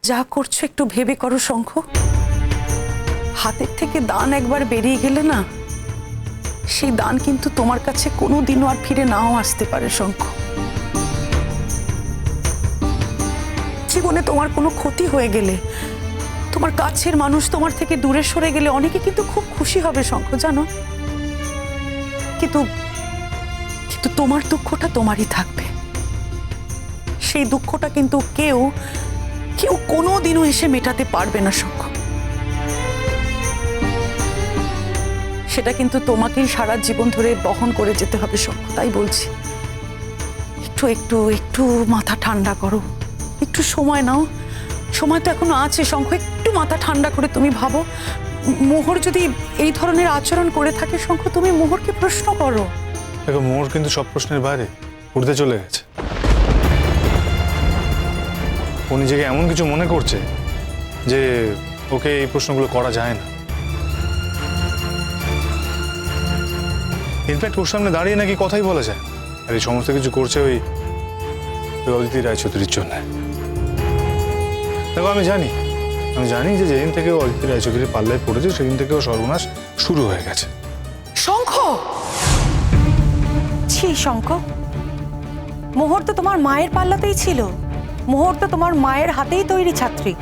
যা করছো একটু ভেবে করো শঙ্খ। হাতের থেকে দান একবার বেরিয়ে গেলে না, সেই দান কিন্তু তোমার কাছে কোনোদিনও আর ফিরে নাও আসতে পারে শঙ্খ। জীবনে তোমার কোনো ক্ষতি হয়ে গেলে, তোমার কাছের মানুষ তোমার থেকে দূরে সরে গেলে অনেকে কিন্তু খুব খুশি হবে শঙ্খ, জানো। কিন্তু কিন্তু তোমার দুঃখটা তোমারই থাকবে। সেই দুঃখটা কিন্তু কেউ কেউ কোনোদিনও এসে মেটাতে পারবে না শঙ্খ। সেটা কিন্তু তোমাকেই সারা জীবন ধরে বহন করে যেতে হবে শঙ্খ। তাই বলছি, একটু একটু একটু মাথা ঠান্ডা করো, একটু সময় নাও। সময় তো এখনো আছে শঙ্খ। একটু মাথা ঠান্ডা করে তুমি ভাবো, মোহর যদি এই ধরনের আচরণ করে থাকে শঙ্খ, তুমি মোহরকে প্রশ্ন করো। দেখো, মোহর কিন্তু সব প্রশ্নের বাইরে উঠতে চলে গেছে। ও নিজেকে এমন কিছু মনে করছে যে ওকে এই প্রশ্নগুলো করা যায় না। ইনফ্যাক্ট ওর সামনে দাঁড়িয়ে নাকি কথাই বলা যায়। আর এই সমস্ত কিছু করছে ওই অদিতি রায়চৌধুরীর জন্য। দেখো, আমি জানি যে যেদিন থেকে অদিতি রায়চৌধুরী পাল্লায় পড়েছে সেদিন থেকে ও সর্বনাশ শুরু হয়ে গেছে। শঙ্খ, ছি শঙ্খ, মোহর তো তোমার মায়ের পাল্লাতেই ছিল। মোহর তো তোমার মায়ের হাতেই তৈরি ছাত্রী।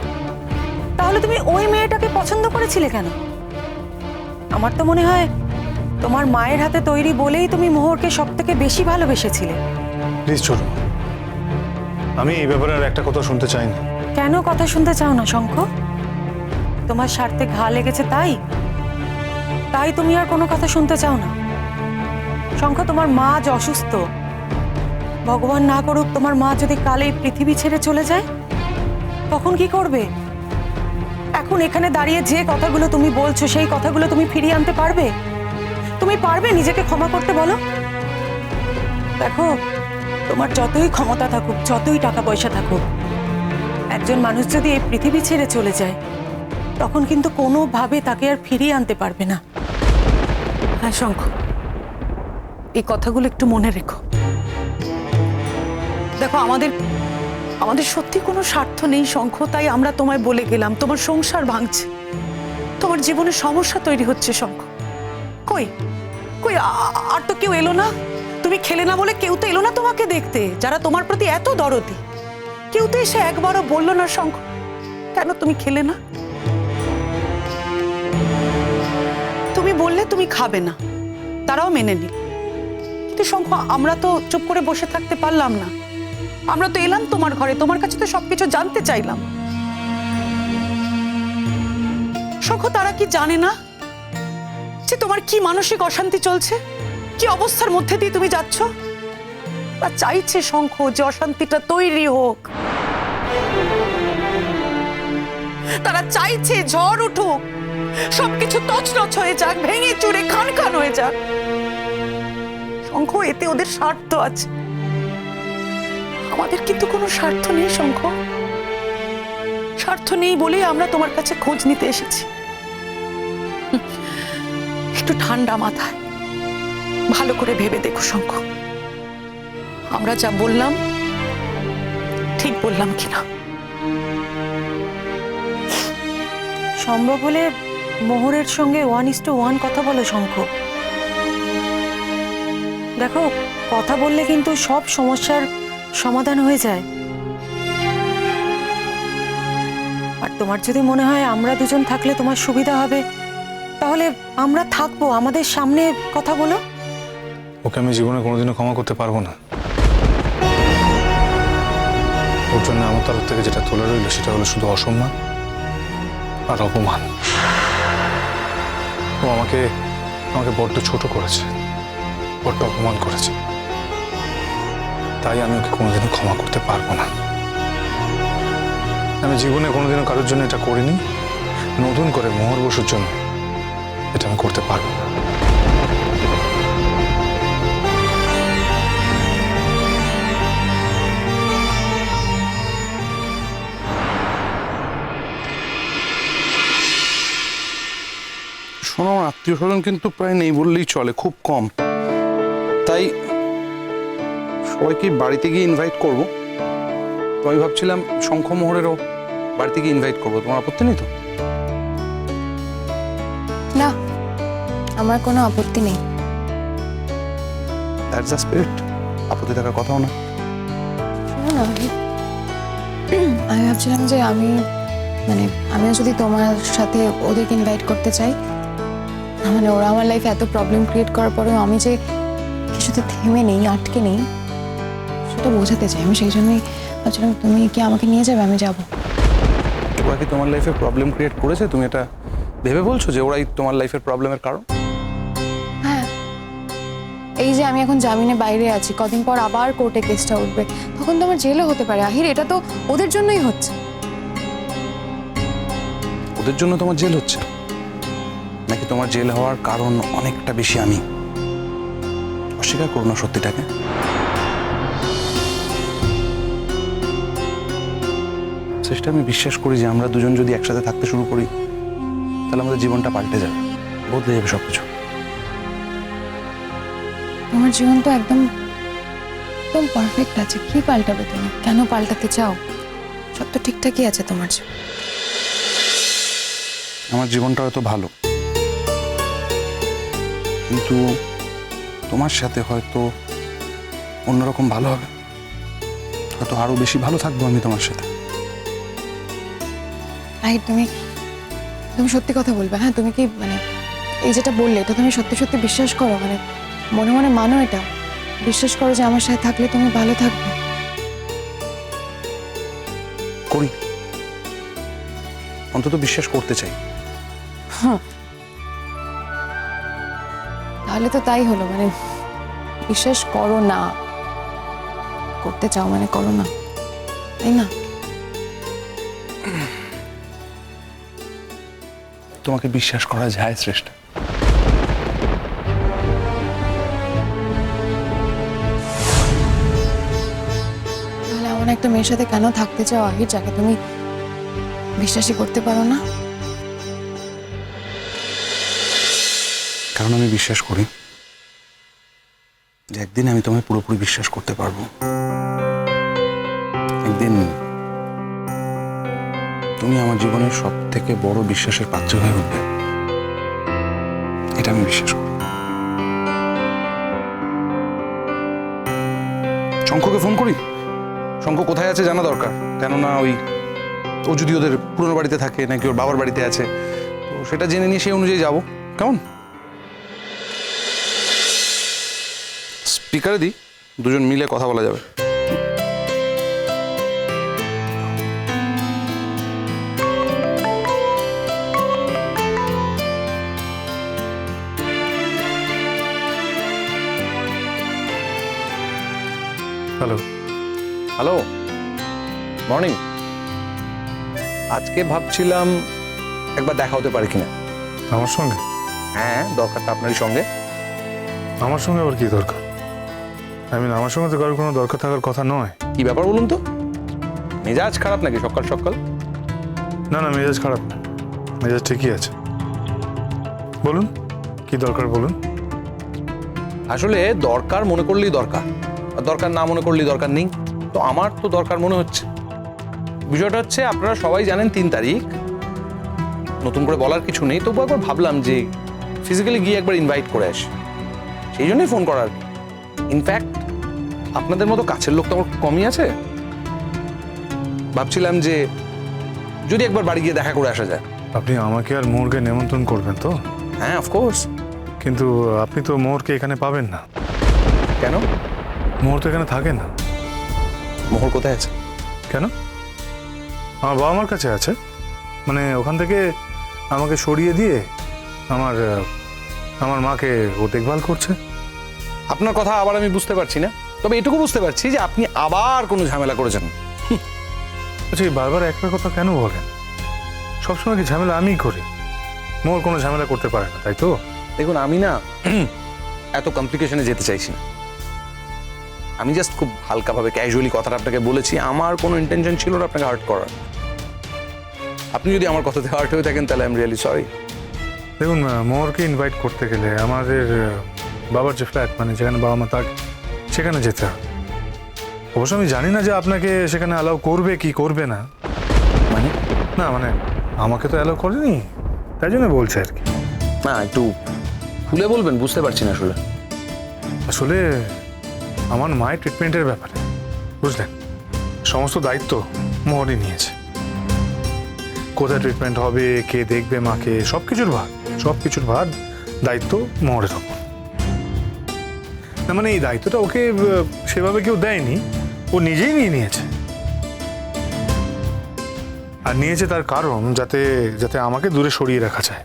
তাহলে তুমি ওই মেয়েটাকে পছন্দ করেছিলে কেন? আমার তো মনে হয় তোমার মায়ের হাতে তৈরি বলেই তুমি মোহরকে সব থেকে বেশি ভালোবেসেছিলে। প্লিজ ছোট, আমি এই ব্যাপারে আর একটা কথা শুনতে চাই না। কেন কথা শুনতে চাও না শঙ্খ? তোমার স্বার্থে ঘা লেগেছে তাই তুমি আর কোনো কথা শুনতে চাও না? শঙ্খ, তোমার মা আজ অসুস্থ। ভগবান না করুক তোমার মা যদি কাল এই পৃথিবী ছেড়ে চলে যায়, তখন কি করবে? এখন এখানে দাঁড়িয়ে যে কথাগুলো তুমি বলছো সেই কথাগুলো তুমি ফিরিয়ে আনতে পারবে? তুমি পারবে নিজেকে ক্ষমা করতে, বলো? দেখো, তোমার যতই ক্ষমতা থাকুক, যতই টাকা পয়সা থাকুক, একজন মানুষ যদি এই পৃথিবী ছেড়ে চলে যায়, তখন কিন্তু কোনোভাবে তাকে আর ফিরিয়ে আনতে পারবে না। হ্যাঁ শঙ্খ, এই কথাগুলো একটু মনে রেখো। দেখো, আমাদের সত্যি কোনো স্বার্থ নেই শঙ্খ, তাই আমরা তোমায় বলে গেলাম। তোমার সংসার ভাঙছে, তোমার জীবনে সমস্যা তৈরি হচ্ছে শঙ্খ। কই কই আর তো কেউ এলো না? তুমি খেলে না বলে কেউ তো এলো না তোমাকে দেখতে, যারা তোমার প্রতি এত দরদি। কেউ তো এসে একবারও বললো না শঙ্খ, কেন তুমি খেলে না? তুমি বললে তুমি খাবে না, তারাও মেনে নিল। কিন্তু শঙ্খ, আমরা তো চুপ করে বসে থাকতে পারলাম না। আমরা তো এলাম তোমার ঘরে, তোমার কাছে তো সবকিছু জানতে চাইলাম। শঙ্খ, তারা কি জানে না যে তোমার কি মানসিক অশান্তি চলছে, কি অবস্থার মধ্যে দিয়ে তুমি যাচ্ছ? তারা চাইছে শঙ্খ যে অশান্তিটা তৈরি হোক। তারা চাইছে ঝড় উঠুক, সবকিছু তছনছ হয়ে যাক, ভেঙে চুরে খান খান হয়ে যাক। শঙ্খ, এতে ওদের স্বার্থ আছে, আমাদের কিন্তু কোনো স্বার্থ নেই শঙ্খ। স্বার্থ নেই বলেই আমরা তোমার কাছে খোঁজ নিতে এসেছি। একটু ঠান্ডা মাথায় ভালো করে ভেবে দেখো শঙ্খ, আমরা যা বললাম ঠিক বললাম কিনা। সম্ভব হলে মোহরের সঙ্গে 1:1 কথা বলো শঙ্খ। দেখো, কথা বললে কিন্তু সব সমস্যার সমাধান হয়ে যায়। আর তোমার যদি মনে হয় আমরা দুজন থাকলে তোমার সুবিধা হবে, তাহলে আমরা থাকবো, আমাদের সামনে কথা বলো। ওকে আমি জীবনে কোনোদিনও ক্ষমা করতে পারবো না। ওর জন্য আমার তরফ থেকে যেটা তোলা রইল সেটা হলো শুধু অসম্মান আর অপমান। ও আমাকে বড্ড ছোট করেছে, বড্ড অপমান করেছে। তাই আমি ওকে কোনোদিনও ক্ষমা করতে পারবো না। আমি জীবনে কোনোদিনও কারোর জন্য এটা করিনি, নতুন করে মোহর বসুর জন্য এটা আমি করতে পারবো না। শোনো, আত্মীয় স্বজন কিন্তু প্রায় নেই বললেই চলে, খুব কম। তাই সবাইকে বাড়িতে গিয়ে ইনভাইট করব। তো আমি ভাবছিলাম শঙ্খ মোহরেরও বাড়ি থেকে ইনভাইট করবো, তোমার আপত্তি নেই তো? না, আমার কোনো আপত্তি নেই। That's the spirit. আপত্তি থাকার কথাও না। শোনো না, আমি ভাবছিলাম যে আমিও যদি তোমার সাথে ওদেরকে ইনভাইট করতে চাই, মানে ওরা আমার লাইফে এত প্রবলেম ক্রিয়েট করার পরেও আমি যে কিছুতে থেমে নেই, আটকে নেই, সেটা বোঝাতে চাই। আমি সেই জন্যই ভাবছিলাম তুমি কি আমাকে নিয়ে যাবে, আমি যাব। ওরা কি তোমার লাইফে প্রবলেম ক্রিয়েট করেছে? তুমি এটা ভেবে বলছো যে ওরাই তোমার লাইফের প্রবলেমের কারণ? হ্যাঁ, এই যে আমি এখন জামিনে বাইরে আছি, কদিন পর আবার কোর্টে কেসটা উঠবে, তখন তো আমার জেলও হতে পারে। আহির, এটা তো ওদের জন্যই হচ্ছে। ওদের জন্য তোমার জেল হচ্ছে, নাকি তোমার জেল হওয়ার কারণ অনেকটা বেশি আমি? অস্বীকার করো না সত্যিটাকে। চেষ্টা আমি বিশ্বাস করি যে আমরা দুজন যদি একসাথে থাকতে শুরু করি, তাহলে আমাদের জীবনটা পাল্টে যাবে, বদলে যাবে সবকিছু। তোমার জীবন তো একদম একদম পারফেক্ট আছে, কি পাল্টাবে তুমি? কেন পাল্টাতে চাও? সব তো ঠিকঠাকই আছে তোমার জীবন। আমার জীবনটা হয়তো ভালো, কিন্তু তোমার সাথে হয়তো অন্যরকম ভালো হবে, হয়তো আরো বেশি ভালো থাকবো আমি তোমার সাথে। আহির, তুমি তুমি সত্যি কথা বলবে? হ্যাঁ, তুমি কি এই যেটা বললে, এটা তুমি সত্যি সত্যি বিশ্বাস করো? মনে মনে মানো এটা? বিশ্বাস করো যে আমার সাথে থাকলে তুমি ভালো থাকবে? করি, অন্তত বিশ্বাস করতে চাই। তাহলে তো তাই হলো, বিশ্বাস করো না, করতে চাও করো না, তাই না? তোমাকে বিশ্বাস করা যায় শ্রেষ্ঠ। তাহলে এমন একটা মেয়ের সাথে কেন থাকতে চাও আহির, যাকে তুমি বিশ্বাসই করতে পারো না? কারণ আমি বিশ্বাস করি যে একদিন আমি তোমায় পুরোপুরি বিশ্বাস করতে পারবো। একদিন তুমি আমার জীবনের সব থেকে বড় বিশ্বাসের পাত্র হয়ে উঠবে, এটা আমি বিশ্বাস করি। শঙ্খকে ফোন করি। শঙ্খ কোথায় আছে জানা দরকার, কেননা ও যদি ওদের পুরনো বাড়িতে থাকে নাকি ওর বাবার বাড়িতে আছে, তো সেটা জেনে নিয়ে সেই অনুযায়ী যাবো। কেমন? স্পিকারে দিই, দুজন মিলে কথা বলা যাবে। হ্যালো। Hello, morning. আজকে ভাবছিলাম একবার দেখা হতে পারে কিনা। আমার সঙ্গে? হ্যাঁ, দরকারটা আপনারই সঙ্গে। আমার সঙ্গে আবার কি দরকার? আমার সঙ্গে তো কারোর কোনো দরকার থাকার কথা নয়। কি ব্যাপার বলুন তো? মেজাজ খারাপ নাকি সকাল সকাল? না না, মেজাজ খারাপ না, মেজাজ ঠিকই আছে। বলুন কি দরকার বলুন। আসলে দরকার মনে করলেই দরকার, আর দরকার না মনে করলেই দরকার নেই। তো আমার তো দরকার মনে হচ্ছে। বিষয়টা হচ্ছে, আপনারা সবাই জানেন 3 তারিখ, নতুন করে বলার কিছু নেই, তবু একবার ভাবলাম যে ফিজিক্যালি গিয়ে একবার ইনভাইট করে আসি, সেই জন্যই ফোন করার। ইনফ্যাক্ট আপনাদের মতো কাছের লোক তো আমার কমই আছে। ভাবছিলাম যে যদি একবার বাড়ি গিয়ে দেখা করে আসা যায়। আপনি আমাকে আর মোহরকে নেমন্তন্ন করবেন তো? হ্যাঁ, অফকোর্স। কিন্তু আপনি তো মোহরকে এখানে পাবেন না। কেন? মোহর তো এখানে থাকে না। মোহর কোথায় আছে? কেন? আমার বাবা মার কাছে আছে। ওখান থেকে আমাকে সরিয়ে দিয়ে আমার মাকে ও দেখভাল করছে। আপনার কথা আবার আমি বুঝতে পারছি না, তবে এটুকু বুঝতে পারছি যে আপনি আবার কোনো ঝামেলা করেছেন। আচ্ছা, এই বারবার একটা কথা কেন বলেন? সবসময় কি ঝামেলা আমিই করি? মোহর কোনো ঝামেলা করতে পারে না, তাই তো? দেখুন, আমি না এত কমপ্লিকেশনে যেতে চাইছি না। আমি জাস্ট খুব হালকাভাবে ক্যাজুয়ালি কথাটা আপনাকে বলেছি। আমার কোনো ইন্টেনশন ছিল না আপনাকে হার্ট করার। আপনি যদি আমার কথাতে হার্ট হয়ে থাকেন, তাহলে আই এম রিয়েলি সরি। দেখুন, মোহরকে ইনভাইট করতে গেলে আমাদের বাবার যে ফ্ল্যাট, যেখানে বাবা মা থাকে, সেখানে যেতে হবে। অবশ্য আমি জানি না যে আপনাকে সেখানে অ্যালাউ করবে কি করবে না, মানে না মানে আমাকে তো অ্যালাউ করেনি, তাই জন্য বলছে আর কি। না একটু খুলে বলবেন, বুঝতে পারছি না আসলে। আসলে আমার মায়ের ট্রিটমেন্টের ব্যাপারে বুঝলেন, সমস্ত দায়িত্ব মোহরই নিয়েছে। কোথায় ট্রিটমেন্ট হবে, কে দেখবে মাকে, সব কিছুর ভার দায়িত্ব মোহরের ওপর। না মানে এই দায়িত্বটা ওকে সেভাবে কেউ দেয়নি, ও নিজেই নিয়ে নিয়েছে। আর নিয়েছে তার কারণ যাতে যাতে আমাকে দূরে সরিয়ে রাখা যায়।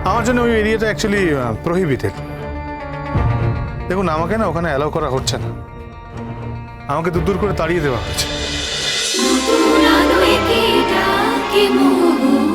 আমার জন্য ওই এরিয়াটা অ্যাকচুয়ালি প্রহিবিটেড। দেখুন আমাকে না ওখানে অ্যালাউ করা হচ্ছে না, আমাকে দূর দূর করে তাড়িয়ে দেওয়া হয়েছে। নতুন আলো একে ডাকে মোহর।